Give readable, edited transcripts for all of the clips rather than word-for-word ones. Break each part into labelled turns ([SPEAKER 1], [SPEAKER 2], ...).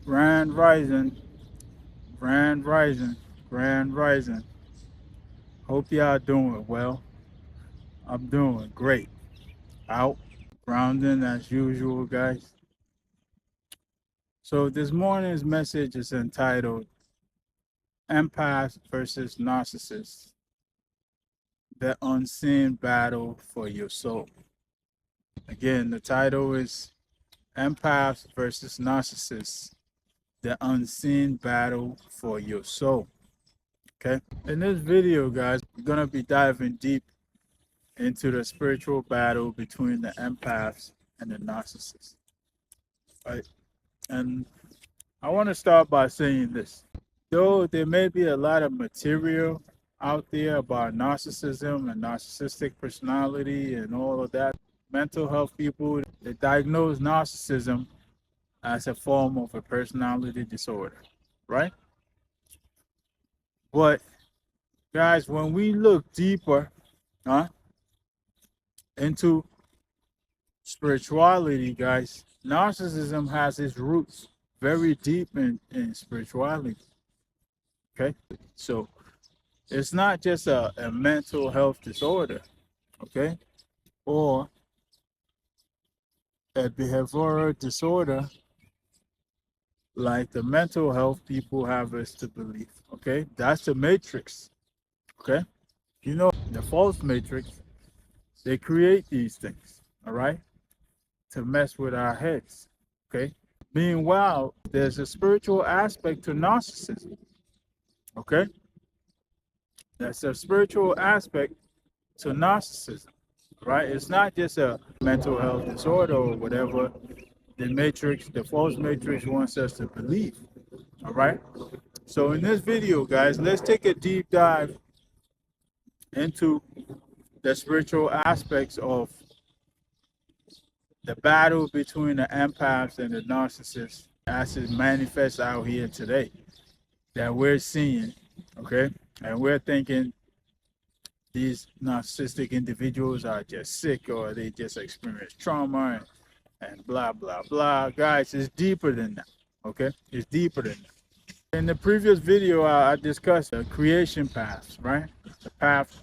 [SPEAKER 1] Grand Rising, Grand Rising, Grand Rising. Hope y'all doing well. I'm doing great. Out, grounding as usual, guys. So this morning's message is entitled Empaths versus Narcissists, the unseen battle for your soul. Again, the title is Empaths versus Narcissists, the unseen battle for your soul. Okay, in this video, guys, we're gonna be diving deep into the spiritual battle between the empaths and the narcissists. Right? And I want to start by saying this. Though there may be a lot of material out there about narcissism and narcissistic personality and all of that, mental health people, they diagnose narcissism as a form of a personality disorder, right? But guys, when we look deeper into spirituality, guys, narcissism has its roots very deep in spirituality. Okay, so it's not just a mental health disorder, okay, or a behavioral disorder like the mental health people have us to believe. Okay, that's the matrix. Okay, you know, the false matrix, they create these things, all right, to mess with our heads. Okay, meanwhile, there's a spiritual aspect to narcissism. Okay, that's a spiritual aspect to narcissism, right? It's not just a mental health disorder or whatever the matrix, the false matrix wants us to believe. All right, so in this video, guys, let's take a deep dive into the spiritual aspects of the battle between the empaths and the narcissists as it manifests out here today that we're seeing. Okay, and we're thinking these narcissistic individuals are just sick or they just experience trauma and blah blah blah. Guys, it's deeper than that. Okay, it's deeper than that. In the previous video, I discussed the creation paths, right? The path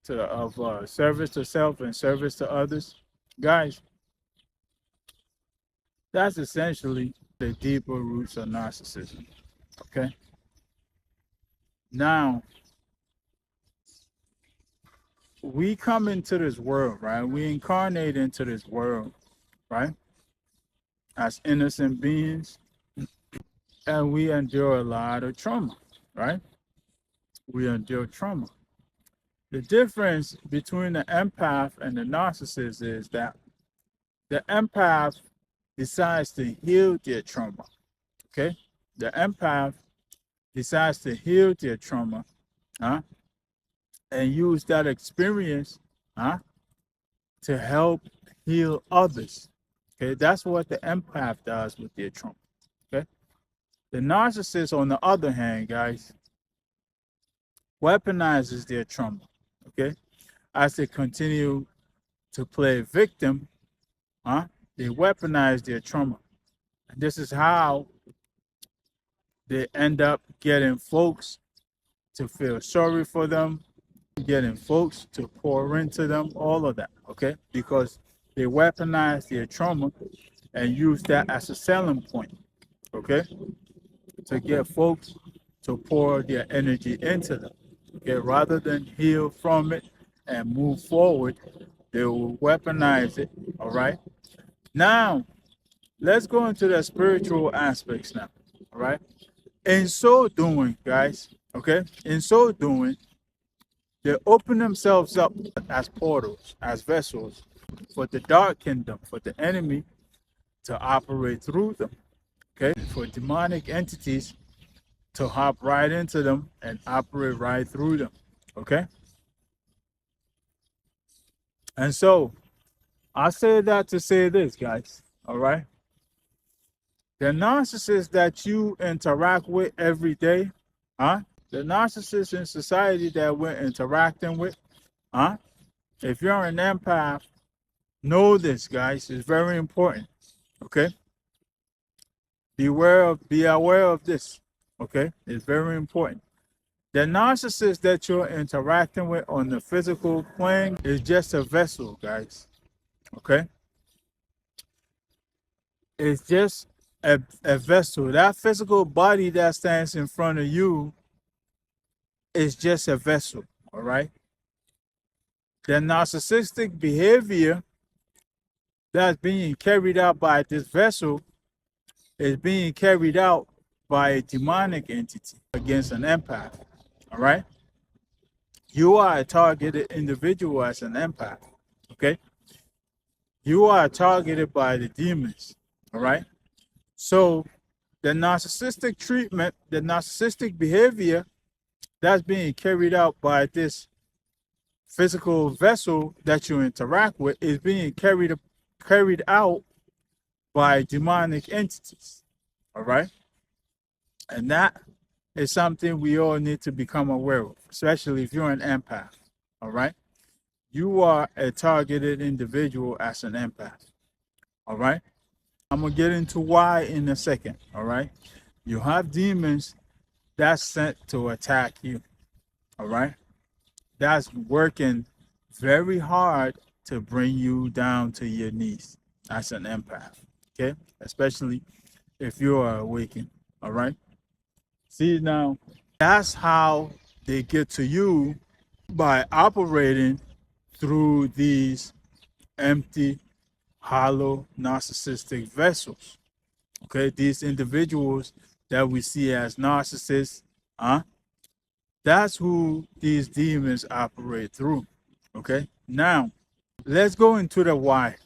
[SPEAKER 1] of service to self and service to others. Guys, that's essentially the deeper roots of narcissism. Okay, now we come into this world, right? We incarnate into this world, right, as innocent beings, and we endure a lot of trauma, right? We endure trauma. The difference between the empath and the narcissist is that the empath decides to heal their trauma. Okay, the empath decides to heal their trauma, and use that experience, to help heal others. Okay, that's what the empath does with their trauma. Okay, the narcissist, on the other hand, guys, weaponizes their trauma. Okay, as they continue to play victim, they weaponize their trauma. And this is how they end up getting folks to feel sorry for them, getting folks to pour into them, all of that, okay? Because they weaponize their trauma and use that as a selling point, okay? To get folks to pour their energy into them, okay? Rather than heal from it and move forward, they will weaponize it, all right? Now, let's go into the spiritual aspects now, all right? In so doing, guys, okay? In so doing, they open themselves up as portals, as vessels for the dark kingdom, for the enemy to operate through them, okay? For demonic entities to hop right into them and operate right through them, okay? And so, I say that to say this, guys, all right? The narcissists that you interact with every day, the narcissists in society that we're interacting with, if you're an empath, know this, guys, it's very important, okay? Be aware of this. Okay, it's very important. The narcissist that you're interacting with on the physical plane is just a vessel, guys. Okay, it's just a vessel. That physical body that stands in front of you is just a vessel. All right. The narcissistic behavior that's being carried out by this vessel is being carried out by a demonic entity against an empath. All right. You are a targeted individual as an empath. Okay. You are targeted by the demons. All right. So the narcissistic treatment, the narcissistic behavior that's being carried out by this physical vessel that you interact with is being carried out by demonic entities. All right. And that is something we all need to become aware of, especially if you're an empath. All right. You are a targeted individual as an empath. All right. I'm going to get into why in a second. All right. You have demons that's sent to attack you. All right. That's working very hard to bring you down to your knees as an empath. Okay. Especially if you are awakened. All right. See, now that's how they get to you, by operating through these empty, hollow, narcissistic vessels. Okay, these individuals that we see as narcissists, that's who these demons operate through. Okay, now let's go into the why.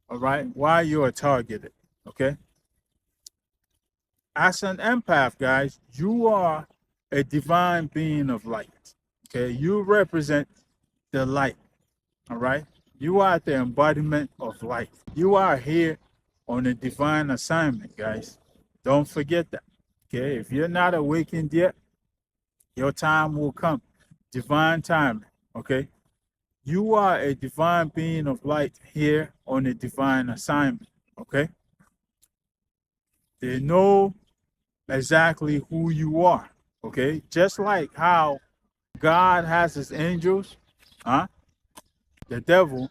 [SPEAKER 1] All right, why you are targeted. Okay, as an empath, guys, you are a divine being of light. Okay, you represent the light. All right, you are the embodiment of light. You are here on a divine assignment, guys. Don't forget that. Okay, if you're not awakened yet, your time will come. Divine timing. Okay, you are a divine being of light here on a divine assignment. Okay, they know exactly who you are. Okay, just like how God has his angels, the devil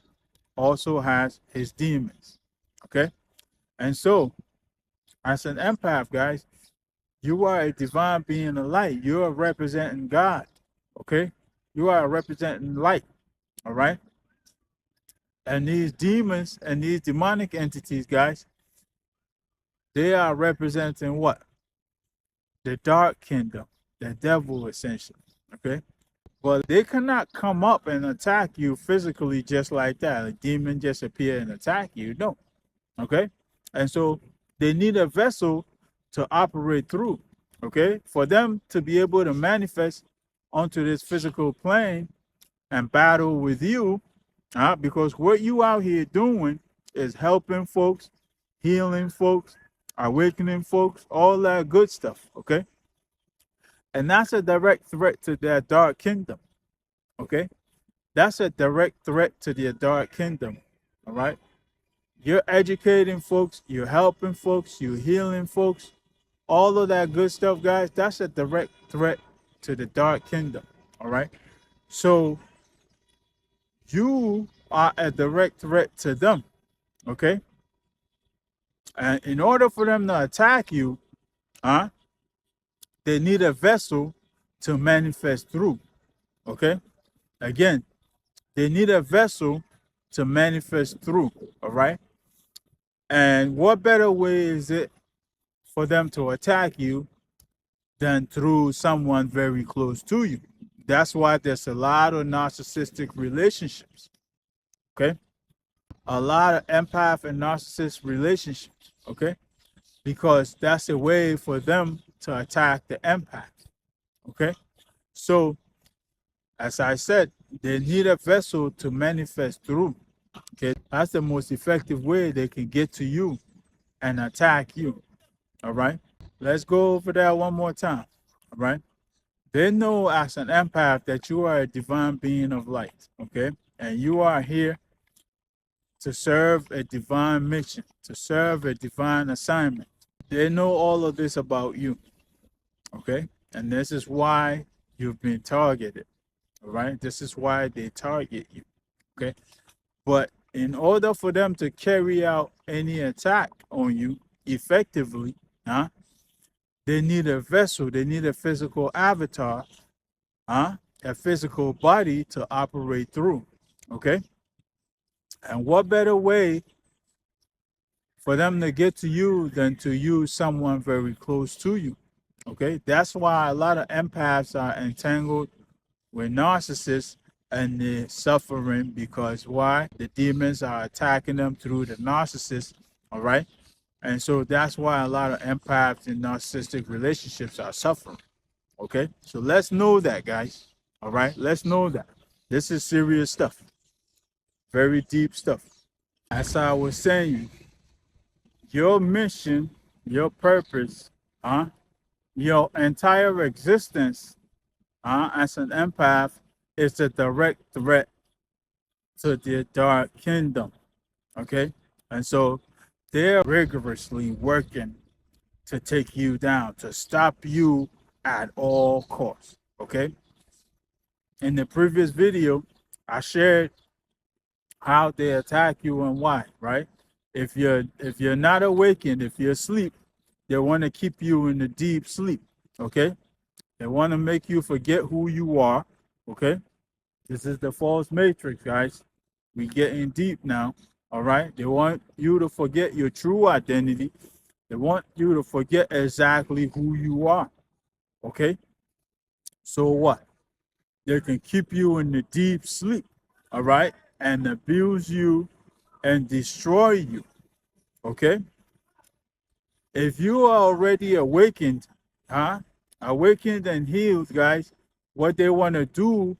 [SPEAKER 1] also has his demons. Okay, and so as an empath, guys, you are a divine being of light. You are representing God. Okay, you are representing light. All right, and these demons and these demonic entities, guys, they are representing what? The dark kingdom, the devil, essentially. Okay, but they cannot come up and attack you physically just like that. A demon just appear and attack you. No. Okay, and so they need a vessel to operate through. Okay, for them to be able to manifest onto this physical plane and battle with you, because what you out here doing is helping folks, healing folks, awakening folks, all that good stuff. Okay, and that's a direct threat to their dark kingdom. Okay, that's a direct threat to their dark kingdom. All right, you're educating folks, you're helping folks, you're healing folks, all of that good stuff, guys. That's a direct threat to the dark kingdom. All right, so you are a direct threat to them. Okay, and in order for them to attack you, they need a vessel to manifest through. Okay, again, they need a vessel to manifest through. All right, and what better way is it for them to attack you than through someone very close to you? That's why there's a lot of narcissistic relationships. Okay, a lot of empath and narcissist relationships. Okay, because that's a way for them to attack the empath. Okay, so as I said, they need a vessel to manifest through. Okay, that's the most effective way they can get to you and attack you. All right, let's go over that one more time. All right, they know as an empath that you are a divine being of light. Okay, and you are here to serve a divine mission, to serve a divine assignment. They know all of this about you, okay? And this is why you've been targeted, all right? This is why they target you, okay? But in order for them to carry out any attack on you effectively, huh? They need a vessel, they need a physical avatar, huh? A physical body to operate through, okay? And what better way for them to get to you than to use someone very close to you, okay? That's why a lot of empaths are entangled with narcissists and they're suffering because why? The demons are attacking them through the narcissist, all right? And so that's why a lot of empaths in narcissistic relationships are suffering, okay? So let's know that, guys, all right? Let's know that. This is serious stuff, very deep stuff. As I was saying, your mission, your purpose, your entire existence as an empath is a direct threat to the dark kingdom, okay? And so they're rigorously working to take you down, to stop you at all costs, okay? In the previous video, I shared how they attack you and why, right? If you're not awakened, if you're asleep, they want to keep you in the deep sleep, okay? They want to make you forget who you are, okay? This is the false matrix, guys. We getting deep now, all right? They want you to forget your true identity. They want you to forget exactly who you are, okay? So what? They can keep you in the deep sleep, all right? And abuse you and destroy you, okay? If you are already awakened, awakened and healed, guys, what they want to do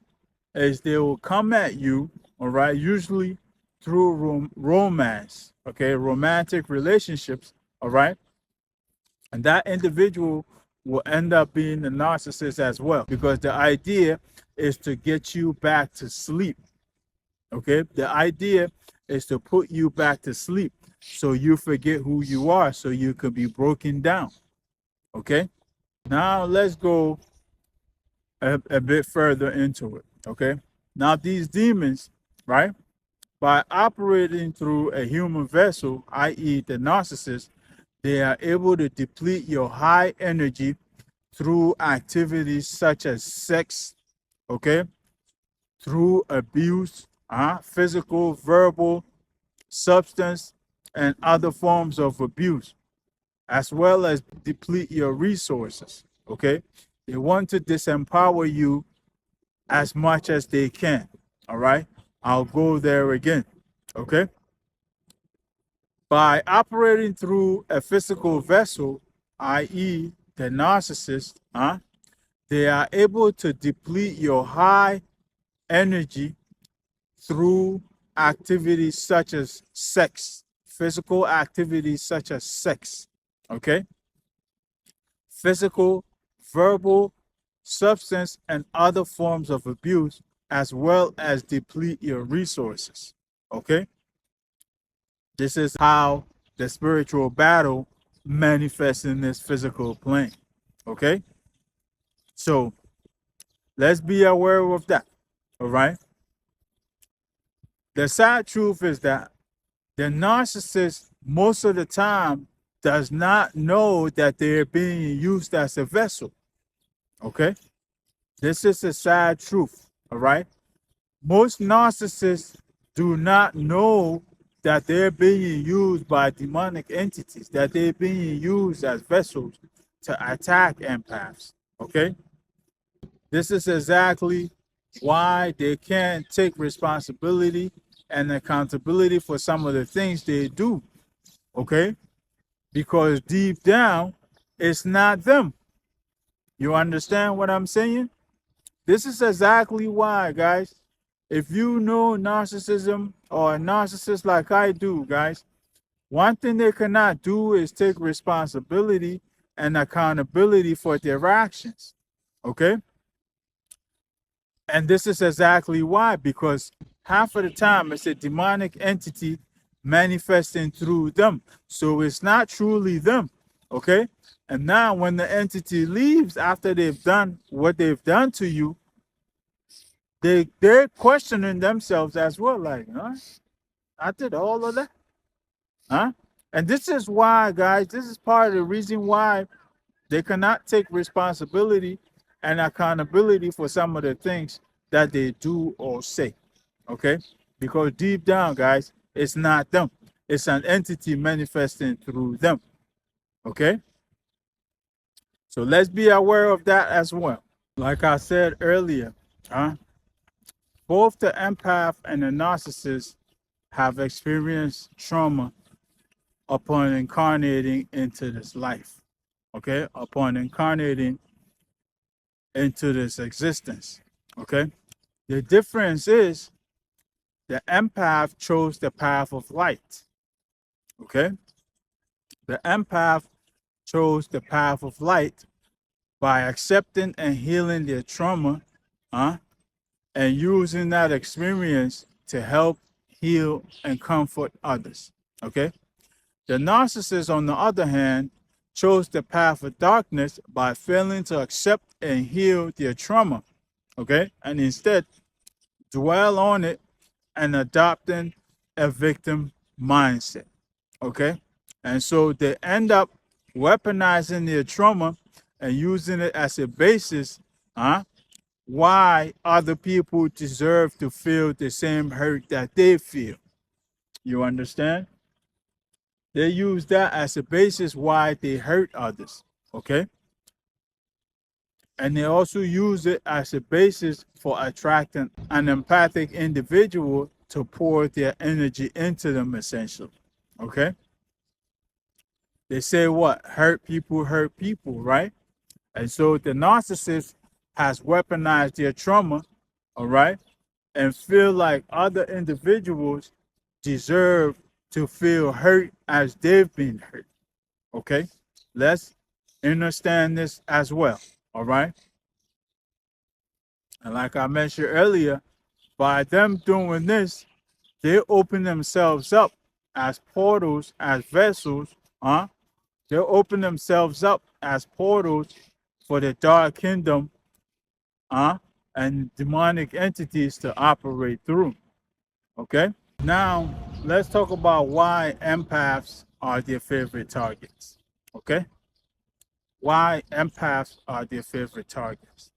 [SPEAKER 1] is they will come at you, all right, usually through romance, okay, romantic relationships, all right? And that individual will end up being a narcissist as well, because the idea is to get you back to sleep, okay? The idea is to put you back to sleep so you forget who you are, so you could be broken down, okay? Now let's go a bit further into it, okay? Now these demons, right, by operating through a human vessel, i.e. the narcissist, they are able to deplete your high energy through activities such as sex, okay, through abuse, physical, verbal, substance, and other forms of abuse, as well as deplete your resources, okay? They want to disempower you as much as they can, all right? I'll go there again, okay? By operating through a physical vessel, i.e. the narcissist, they are able to deplete your high energy through activities such as sex, physical activities such as sex, okay? Physical, verbal, substance, and other forms of abuse, as well as deplete your resources, okay? This is how the spiritual battle manifests in this physical plane, okay? So let's be aware of that, all right? The sad truth is that the narcissist most of the time does not know that they're being used as a vessel, okay? This is a sad truth, all right? Most narcissists do not know that they're being used by demonic entities, that they're being used as vessels to attack empaths, okay? This is exactly why they can't take responsibility and accountability for some of the things they do, okay? Because deep down, it's not them. You understand what I'm saying? This is exactly why, guys. If you know narcissism or a narcissist like I do, guys, one thing they cannot do is take responsibility and accountability for their actions, okay? And this is exactly why, because half of the time it's a demonic entity manifesting through them. So it's not truly them. Okay? And now when the entity leaves after they've done what they've done to you, they're questioning themselves as well, like, huh? I did all of that? Huh? And this is why, guys, this is part of the reason why they cannot take responsibility and accountability for some of the things that they do or say. Okay? Because deep down, guys, it's not them. It's an entity manifesting through them. Okay? So let's be aware of that as well. Like I said earlier, both the empath and the narcissist have experienced trauma upon incarnating into this life. Okay? Upon incarnating into this existence. Okay? The difference is the empath chose the path of light. Okay? The empath chose the path of light by accepting and healing their trauma, and using that experience to help heal and comfort others. Okay? The narcissist, on the other hand, chose the path of darkness by failing to accept and heal their trauma. Okay? And instead dwell on it and adopting a victim mindset. Okay? And so they end up weaponizing their trauma and using it as a basis, why other people deserve to feel the same hurt that they feel. You understand? They use that as a basis why they hurt others. Okay? And they also use it as a basis for attracting an empathic individual to pour their energy into them, essentially. Okay? They say what? Hurt people, right? And so the narcissist has weaponized their trauma, all right, and feel like other individuals deserve to feel hurt as they've been hurt. Okay? Let's understand this as well, all right? And like I mentioned earlier, by them doing this, they open themselves up as portals, as vessels, they open themselves up as portals for the dark kingdom, and demonic entities to operate through. Okay? Now, let's talk about why empaths are their favorite targets. Okay? Why empaths are their favorite targets.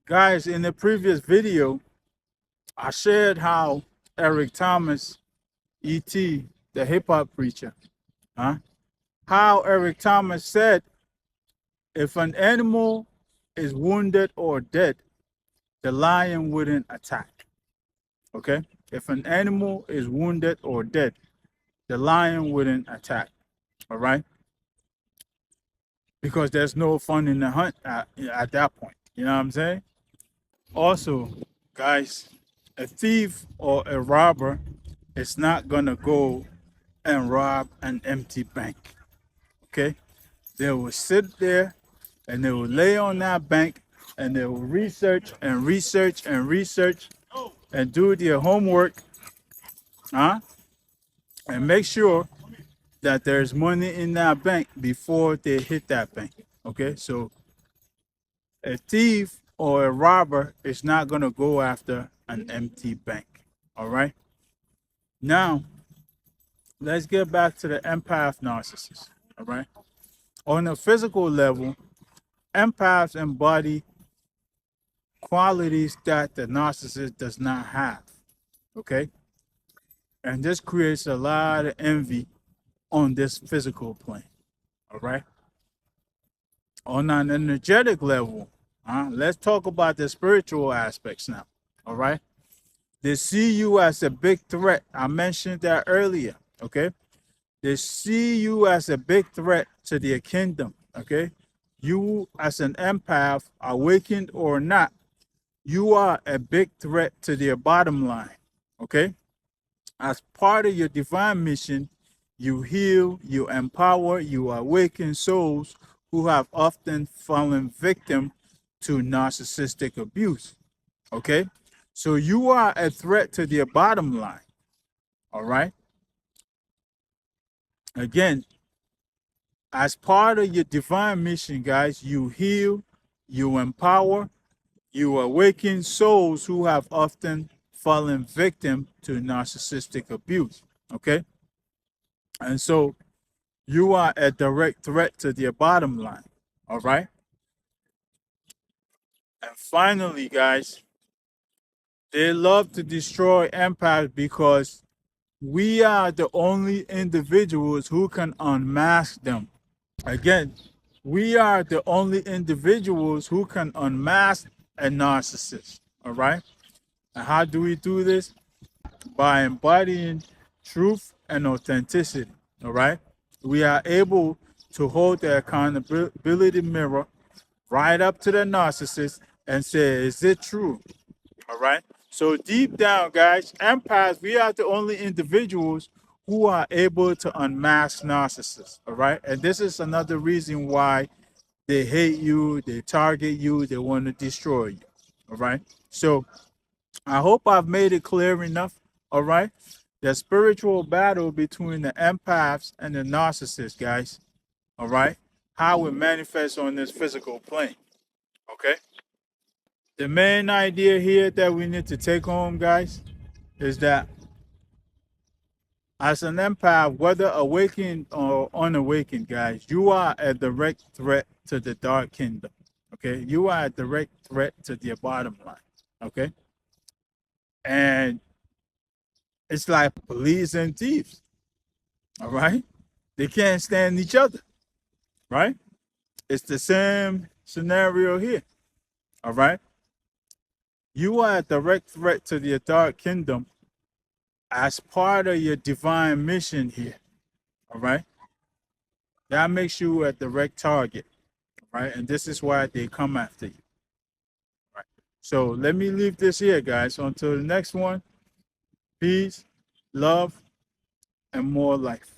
[SPEAKER 1] Guys, in the previous video, I shared how Eric Thomas, E.T., the hip hop preacher, how Eric Thomas said, if an animal is wounded or dead, the lion wouldn't attack. Okay? If an animal is wounded or dead, the lion wouldn't attack. All right? Because there's no fun in the hunt at that point. You know what I'm saying? Also, guys, a thief or a robber is not going to go and rob an empty bank. Okay? They will sit there and they will lay on that bank and they will research and research and research and do their homework, and make sure that there's money in that bank before they hit that bank. Okay, so a thief or a robber is not going to go after an empty bank. All right, now let's get back to the empath narcissist. All right, on a physical level, empaths embody qualities that the narcissist does not have. Okay, and this creates a lot of envy on this physical plane. All right, on an energetic level, let's talk about the spiritual aspects now. All right, they see you as a big threat. I mentioned that earlier. Okay, they see you as a big threat to their kingdom. Okay, you as an empath, awakened or not, you are a big threat to their bottom line. Okay, as part of your divine mission, you heal, you empower, you awaken souls who have often fallen victim to narcissistic abuse. Okay? So you are a threat to their bottom line. All right? Again, As part of your divine mission, guys, you heal, you empower, you awaken souls who have often fallen victim to narcissistic abuse. Okay? And so you are a direct threat to their bottom line. All right? And finally, guys, they love to destroy empires because we are the only individuals who can unmask them. Again, we are the only individuals who can unmask a narcissist. All right? And how do we do this? By embodying truth and authenticity. All right? We are able to hold the accountability mirror right up to the narcissist and say, is it true? All right? So deep down, guys, empaths, we are the only individuals who are able to unmask narcissists. All right? And this is another reason why they hate you, they target you, they want to destroy you. All right? So I hope I've made it clear enough. All right? The spiritual battle between the empaths and the narcissists, guys. All right? How it manifests on this physical plane. Okay? The main idea here that we need to take home, guys, is that as an empath, whether awakened or unawakened, guys, you are a direct threat to the dark kingdom. Okay? You are a direct threat to their bottom line. Okay? And it's like police and thieves. All right? They can't stand each other. Right? It's the same scenario here. All right? You are a direct threat to the dark kingdom as part of your divine mission here. All right? That makes you a direct target. Right? And this is why they come after you. Right? So let me leave this here, guys. Until the next one, peace, love, and more life.